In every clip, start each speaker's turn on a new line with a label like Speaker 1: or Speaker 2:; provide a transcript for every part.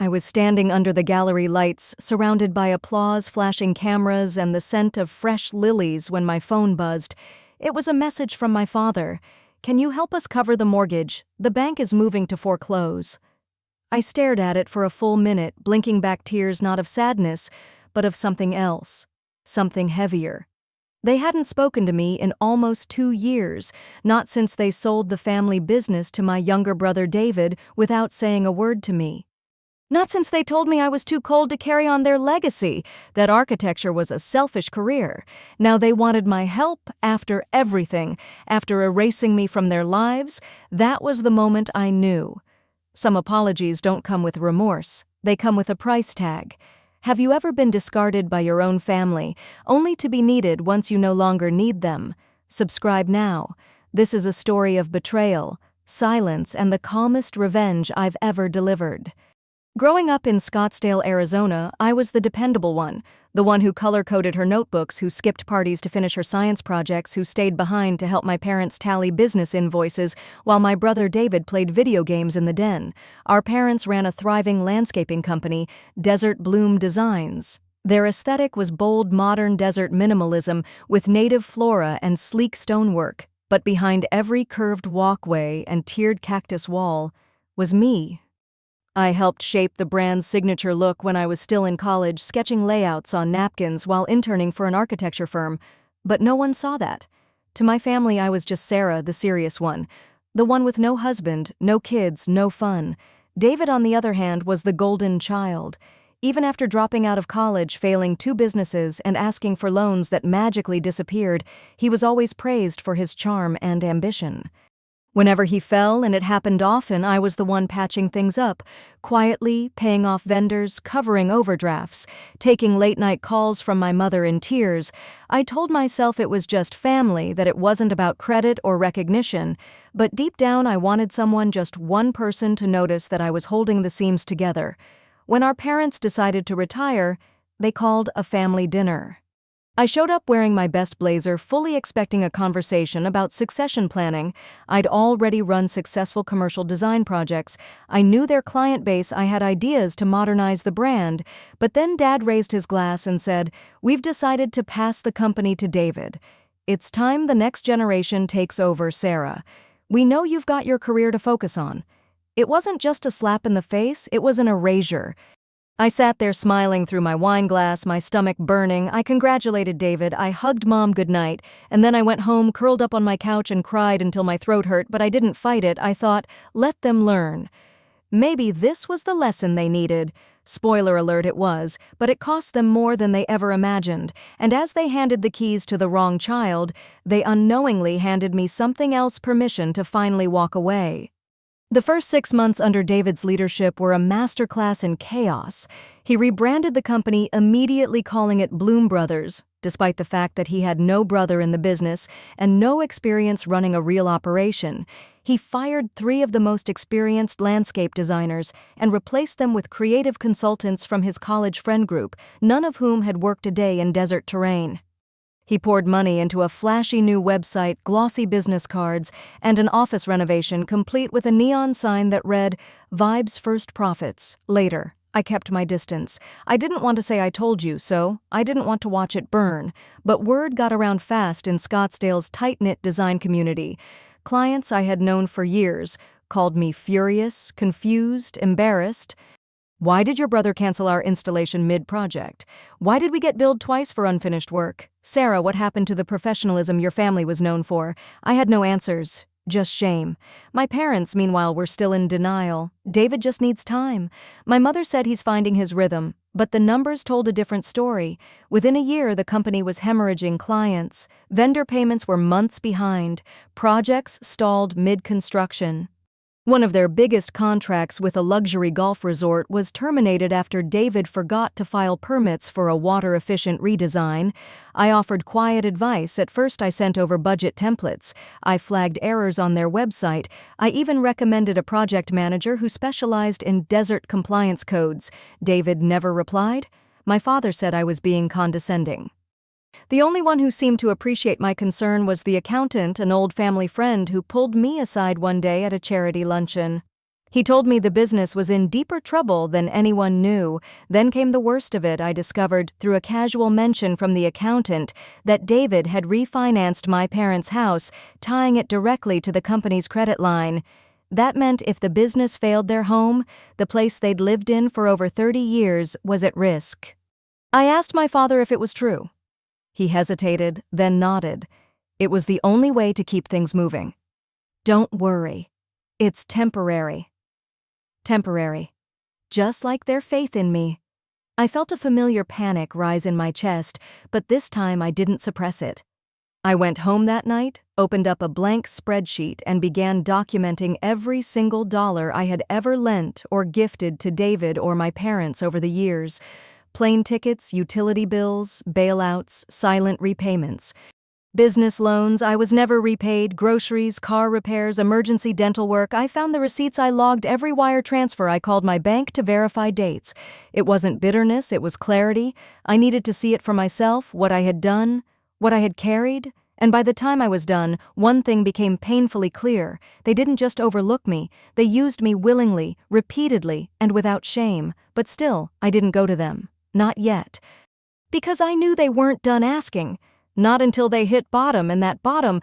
Speaker 1: I was standing under the gallery lights, surrounded by applause, flashing cameras, and the scent of fresh lilies when my phone buzzed. It was a message from my father. "Can you help us cover the mortgage? The bank is moving to foreclose." I stared at it for a full minute, blinking back tears not of sadness, but of something else. Something heavier. They hadn't spoken to me in almost 2 years, not since they sold the family business to my younger brother David without saying a word to me. Not since they told me I was too cold to carry on their legacy, that architecture was a selfish career. Now they wanted my help after everything, after erasing me from their lives. That was the moment I knew. Some apologies don't come with remorse. They come with a price tag. Have you ever been discarded by your own family, only to be needed once you no longer need them? Subscribe now. This is a story of betrayal, silence, and the calmest revenge I've ever delivered. Growing up in Scottsdale, Arizona, I was the dependable one, the one who color-coded her notebooks, who skipped parties to finish her science projects, who stayed behind to help my parents tally business invoices while my brother David played video games in the den. Our parents ran a thriving landscaping company, Desert Bloom Designs. Their aesthetic was bold, modern desert minimalism with native flora and sleek stonework, but behind every curved walkway and tiered cactus wall was me. I helped shape the brand's signature look when I was still in college, sketching layouts on napkins while interning for an architecture firm, but no one saw that. To my family, I was just Sarah, the serious one, the one with no husband, no kids, no fun. David, on the other hand, was the golden child. Even after dropping out of college, failing 2 businesses, and asking for loans that magically disappeared, he was always praised for his charm and ambition. Whenever he fell, and it happened often, I was the one patching things up, quietly paying off vendors, covering overdrafts, taking late-night calls from my mother in tears. I told myself it was just family, that it wasn't about credit or recognition, but deep down I wanted someone, just one person, to notice that I was holding the seams together. When our parents decided to retire, they called a family dinner. I showed up wearing my best blazer, fully expecting a conversation about succession planning. I'd already run successful commercial design projects. I knew their client base. I had ideas to modernize the brand. But then Dad raised his glass and said, "We've decided to pass the company to David. It's time the next generation takes over, Sarah. We know you've got your career to focus on." It wasn't just a slap in the face, it was an erasure. I sat there smiling through my wine glass, my stomach burning. I congratulated David, I hugged Mom goodnight, and then I went home, curled up on my couch and cried until my throat hurt, but I didn't fight it. I thought, let them learn. Maybe this was the lesson they needed. Spoiler alert, it was, but it cost them more than they ever imagined, and as they handed the keys to the wrong child, they unknowingly handed me something else: permission to finally walk away. The first 6 months under David's leadership were a masterclass in chaos. He rebranded the company, immediately calling it Bloom Brothers, despite the fact that he had no brother in the business and no experience running a real operation. He fired 3 of the most experienced landscape designers and replaced them with creative consultants from his college friend group, none of whom had worked a day in desert terrain. He poured money into a flashy new website, glossy business cards, and an office renovation complete with a neon sign that read, "Vibes first, profits later." I kept my distance. I didn't want to say I told you so. I didn't want to watch it burn. But word got around fast in Scottsdale's tight-knit design community. Clients I had known for years called me furious, confused, embarrassed. "Why did your brother cancel our installation mid-project? Why did we get billed twice for unfinished work? Sarah, what happened to the professionalism your family was known for?" I had no answers, just shame. My parents, meanwhile, were still in denial. David just needs time. My mother said he's finding his rhythm, but the numbers told a different story. Within a year, the company was hemorrhaging clients. Vendor payments were months behind. Projects stalled mid-construction. One of their biggest contracts with a luxury golf resort was terminated after David forgot to file permits for a water-efficient redesign. I offered quiet advice. At first, I sent over budget templates. I flagged errors on their website. I even recommended a project manager who specialized in desert compliance codes. David never replied. My father said I was being condescending. The only one who seemed to appreciate my concern was the accountant, an old family friend who pulled me aside one day at a charity luncheon. He told me the business was in deeper trouble than anyone knew. Then came the worst of it. I discovered, through a casual mention from the accountant, that David had refinanced my parents' house, tying it directly to the company's credit line. That meant if the business failed their home, the place they'd lived in for over 30 years was at risk. I asked my father if it was true. He hesitated, then nodded. It was the only way to keep things moving. Don't worry. It's temporary. Temporary. Just like their faith in me. I felt a familiar panic rise in my chest, but this time I didn't suppress it. I went home that night, opened up a blank spreadsheet, and began documenting every single dollar I had ever lent or gifted to David or my parents over the years. Plane tickets, utility bills, bailouts, silent repayments. Business loans I was never repaid, groceries, car repairs, emergency dental work. I found the receipts. I logged every wire transfer. I called my bank to verify dates. It wasn't bitterness, it was clarity. I needed to see it for myself, what I had done, what I had carried. And by the time I was done, one thing became painfully clear. They didn't just overlook me, they used me willingly, repeatedly, and without shame. But still, I didn't go to them. Not yet. Because I knew they weren't done asking. Not until they hit bottom, and that bottom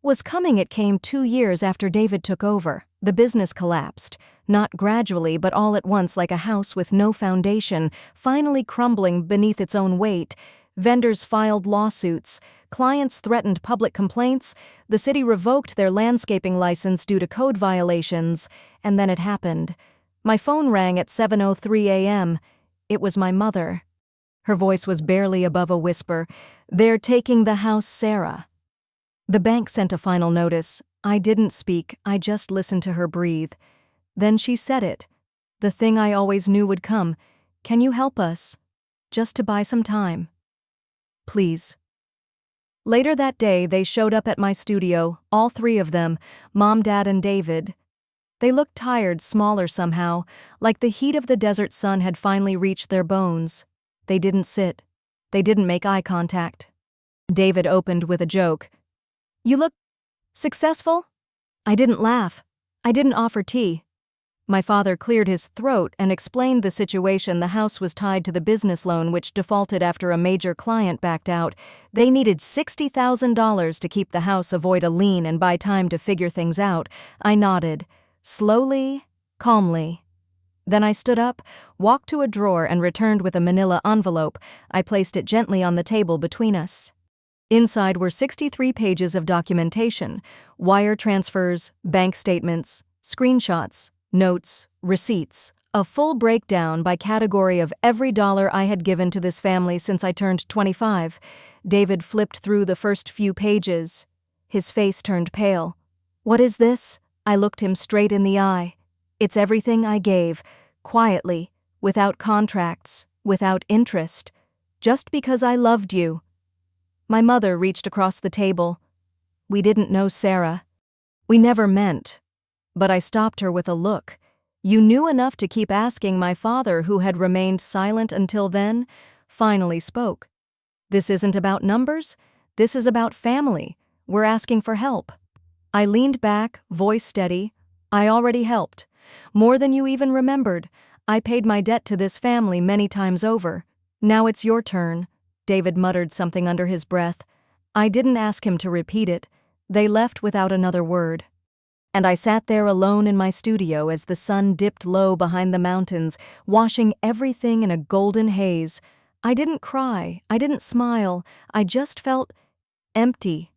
Speaker 1: was coming. It came 2 years after David took over. The business collapsed, not gradually but all at once, like a house with no foundation, finally crumbling beneath its own weight. Vendors filed lawsuits, clients threatened public complaints, the city revoked their landscaping license due to code violations, and then it happened. My phone rang at 7:03 a.m. It was my mother. Her voice was barely above a whisper. "They're taking the house, Sarah." The bank sent a final notice. I didn't speak, I just listened to her breathe. Then she said it. The thing I always knew would come. "Can you help us? Just to buy some time. Please." Later that day, they showed up at my studio, all 3 of them, Mom, Dad, and David. They looked tired, smaller somehow, like the heat of the desert sun had finally reached their bones. They didn't sit. They didn't make eye contact. David opened with a joke. "You look successful?" I didn't laugh. I didn't offer tea. My father cleared his throat and explained the situation. The house was tied to the business loan, which defaulted after a major client backed out. They needed $60,000 to keep the house, avoid a lien, and buy time to figure things out. I nodded. Slowly, calmly. Then I stood up, walked to a drawer, and returned with a manila envelope. I placed it gently on the table between us. Inside were 63 pages of documentation, wire transfers, bank statements, screenshots, notes, receipts, a full breakdown by category of every dollar I had given to this family since I turned 25. David flipped through the first few pages. His face turned pale. "What is this?" I looked him straight in the eye. "It's everything I gave, quietly, without contracts, without interest, just because I loved you." My mother reached across the table. "We didn't know Sarah. We never meant." But I stopped her with a look. "You knew enough to keep asking." My father, who had remained silent until then, finally spoke. "This isn't about numbers. This is about family. We're asking for help." I leaned back, voice steady. "I already helped. More than you even remembered. I paid my debt to this family many times over. Now it's your turn." David muttered something under his breath. I didn't ask him to repeat it. They left without another word. And I sat there alone in my studio as the sun dipped low behind the mountains, washing everything in a golden haze. I didn't cry, I didn't smile, I just felt empty.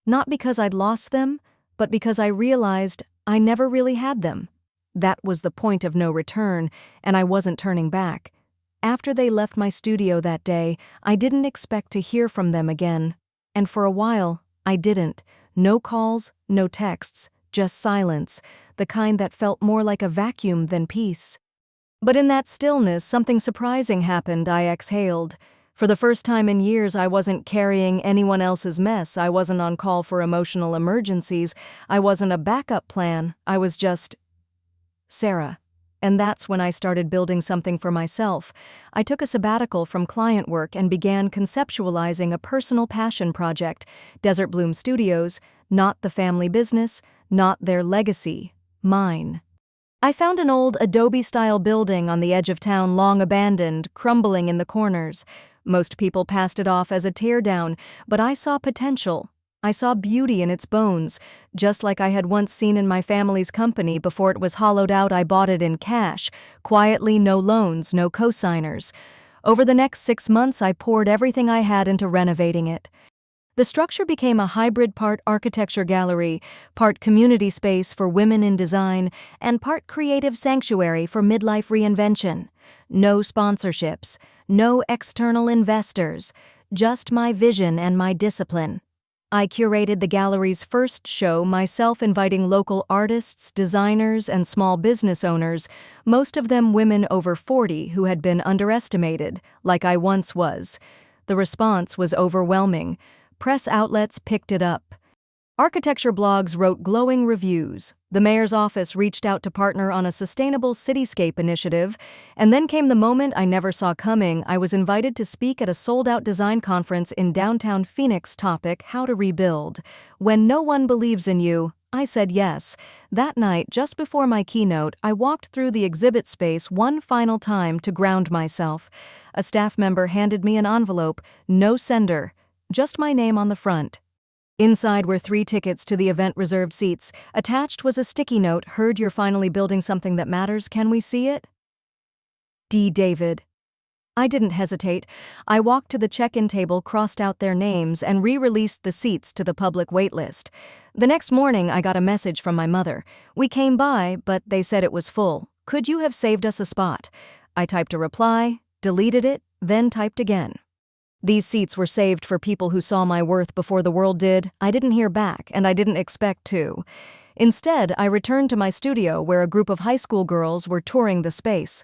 Speaker 1: Not because I'd lost them, but because I realized I never really had them. That was the point of no return, and I wasn't turning back. After they left my studio that day, I didn't expect to hear from them again. And for a while, I didn't. No calls, no texts, just silence, the kind that felt more like a vacuum than peace. But in that stillness, something surprising happened. I exhaled. For the first time in years, I wasn't carrying anyone else's mess. I wasn't on call for emotional emergencies. I wasn't a backup plan. I was just Sarah. And that's when I started building something for myself. I took a sabbatical from client work and began conceptualizing a personal passion project, Desert Bloom Studios, not the family business, not their legacy, mine. I found an old Adobe-style building on the edge of town, long abandoned, crumbling in the corners. Most people passed it off as a teardown, but I saw potential. I saw beauty in its bones. Just like I had once seen in my family's company before it was hollowed out, I bought it in cash, quietly, no loans, no co-signers. Over the next 6 months, I poured everything I had into renovating it. The structure became a hybrid, part architecture gallery, part community space for women in design, and part creative sanctuary for midlife reinvention. No sponsorships, no external investors, just my vision and my discipline. I curated the gallery's first show myself, inviting local artists, designers, and small business owners, most of them women over 40 who had been underestimated, like I once was. The response was overwhelming. Press outlets picked it up. Architecture blogs wrote glowing reviews. The mayor's office reached out to partner on a sustainable cityscape initiative. And then came the moment I never saw coming. I was invited to speak at a sold-out design conference in downtown Phoenix. Topic: How to Rebuild. When no one believes in you, I said yes. That night, just before my keynote, I walked through the exhibit space one final time to ground myself. A staff member handed me an envelope, no sender, just my name on the front. Inside were 3 tickets to the event, reserved seats. Attached was a sticky note: Heard you're finally building something that matters. Can we see it? D. David. I didn't hesitate. I walked to the check-in table, crossed out their names, and re-released the seats to the public waitlist. The next morning, I got a message from my mother. We came by, but they said it was full. Could you have saved us a spot? I typed a reply, deleted it, then typed again. These seats were saved for people who saw my worth before the world did. I didn't hear back, and I didn't expect to. Instead, I returned to my studio where a group of high school girls were touring the space.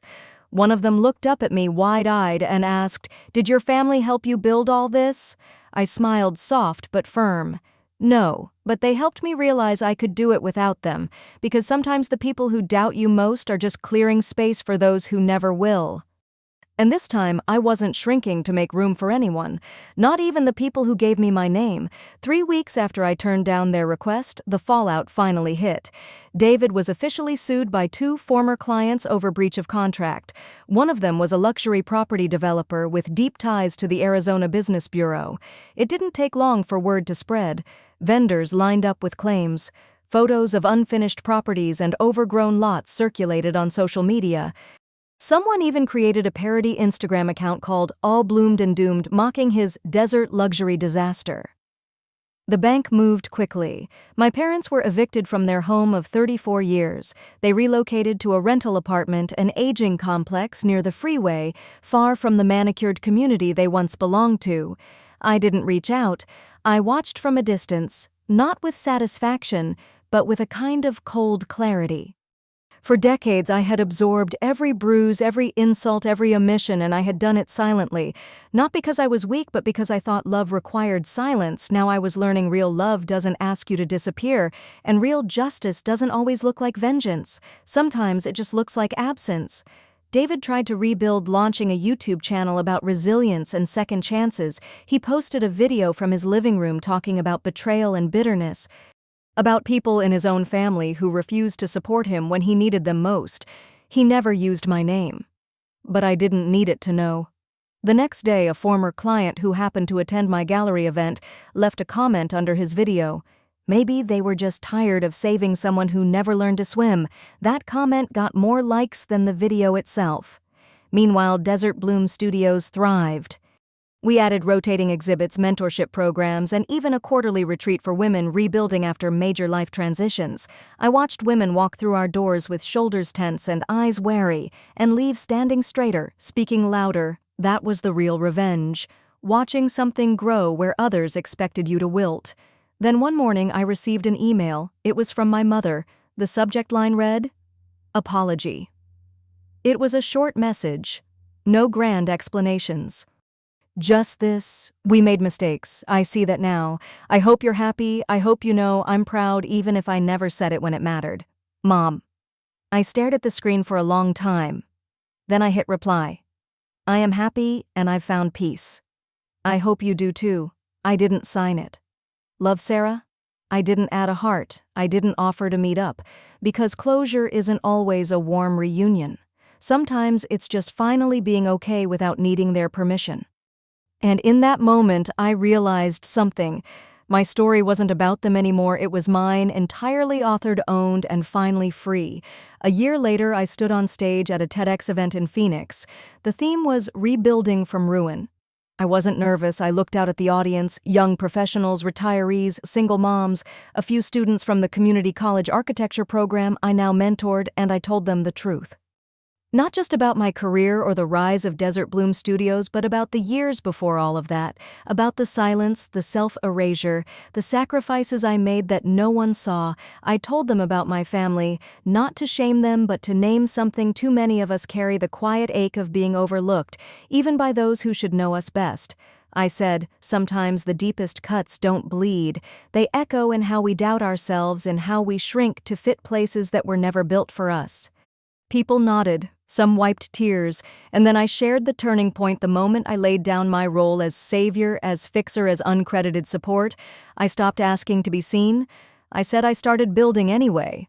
Speaker 1: One of them looked up at me wide-eyed and asked, "Did your family help you build all this?" I smiled, soft but firm. No, but they helped me realize I could do it without them, because sometimes the people who doubt you most are just clearing space for those who never will. And this time, I wasn't shrinking to make room for anyone, not even the people who gave me my name. 3 weeks after I turned down their request, the fallout finally hit. David was officially sued by 2 former clients over breach of contract. One of them was a luxury property developer with deep ties to the Arizona Business Bureau. It didn't take long for word to spread. Vendors lined up with claims. Photos of unfinished properties and overgrown lots circulated on social media. Someone even created a parody Instagram account called All Bloomed and Doomed, mocking his desert luxury disaster. The bank moved quickly. My parents were evicted from their home of 34 years. They relocated to a rental apartment, an aging complex near the freeway, far from the manicured community they once belonged to. I didn't reach out. I watched from a distance, not with satisfaction, but with a kind of cold clarity. For decades, I had absorbed every bruise, every insult, every omission, and I had done it silently. Not because I was weak, but because I thought love required silence. Now I was learning real love doesn't ask you to disappear, and real justice doesn't always look like vengeance. Sometimes it just looks like absence. David tried to rebuild, launching a YouTube channel about resilience and second chances. He posted a video from his living room talking about betrayal and bitterness, about people in his own family who refused to support him when he needed them most. He never used my name. But I didn't need it to know. The next day, a former client who happened to attend my gallery event left a comment under his video. Maybe they were just tired of saving someone who never learned to swim. That comment got more likes than the video itself. Meanwhile, Desert Bloom Studios thrived. We added rotating exhibits, mentorship programs, and even a quarterly retreat for women rebuilding after major life transitions. I watched women walk through our doors with shoulders tense and eyes wary, and leave standing straighter, speaking louder. That was the real revenge. Watching something grow where others expected you to wilt. Then one morning I received an email. It was from my mother. The subject line read, "Apology." It was a short message. No grand explanations. Just this: "We made mistakes. I see that now. I hope you're happy. I hope you know I'm proud even if I never said it when it mattered. Mom." I stared at the screen for a long time. Then I hit reply. "I am happy and I've found peace. I hope you do too." I didn't sign it. Love, Sarah? I didn't add a heart, I didn't offer to meet up, because closure isn't always a warm reunion. Sometimes it's just finally being okay without needing their permission. And in that moment, I realized something. My story wasn't about them anymore, it was mine, entirely authored, owned, and finally free. A year later, I stood on stage at a TEDx event in Phoenix. The theme was Rebuilding from Ruin. I wasn't nervous. I looked out at the audience, young professionals, retirees, single moms, a few students from the community college architecture program I now mentored, and I told them the truth. Not just about my career or the rise of Desert Bloom Studios, but about the years before all of that, about the silence, the self-erasure, the sacrifices I made that no one saw. I told them about my family, not to shame them, but to name something too many of us carry: the quiet ache of being overlooked, even by those who should know us best. I said, sometimes the deepest cuts don't bleed. They echo in how we doubt ourselves and how we shrink to fit places that were never built for us. People nodded, some wiped tears, and then I shared the turning point, the moment I laid down my role as savior, as fixer, as uncredited support. I stopped asking to be seen. I said I started building anyway.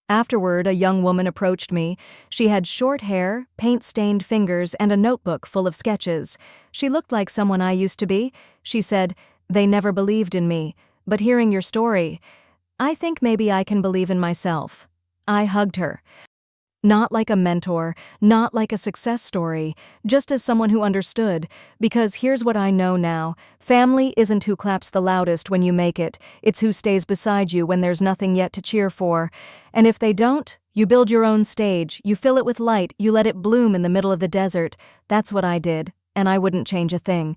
Speaker 1: Afterward, a young woman approached me. She had short hair, paint-stained fingers, and a notebook full of sketches. She looked like someone I used to be. She said, "They never believed in me, but hearing your story, I think maybe I can believe in myself." I hugged her. Not like a mentor, not like a success story, just as someone who understood. Because here's what I know now: family isn't who claps the loudest when you make it, it's who stays beside you when there's nothing yet to cheer for. And if they don't, you build your own stage, you fill it with light, you let it bloom in the middle of the desert. That's what I did, and I wouldn't change a thing.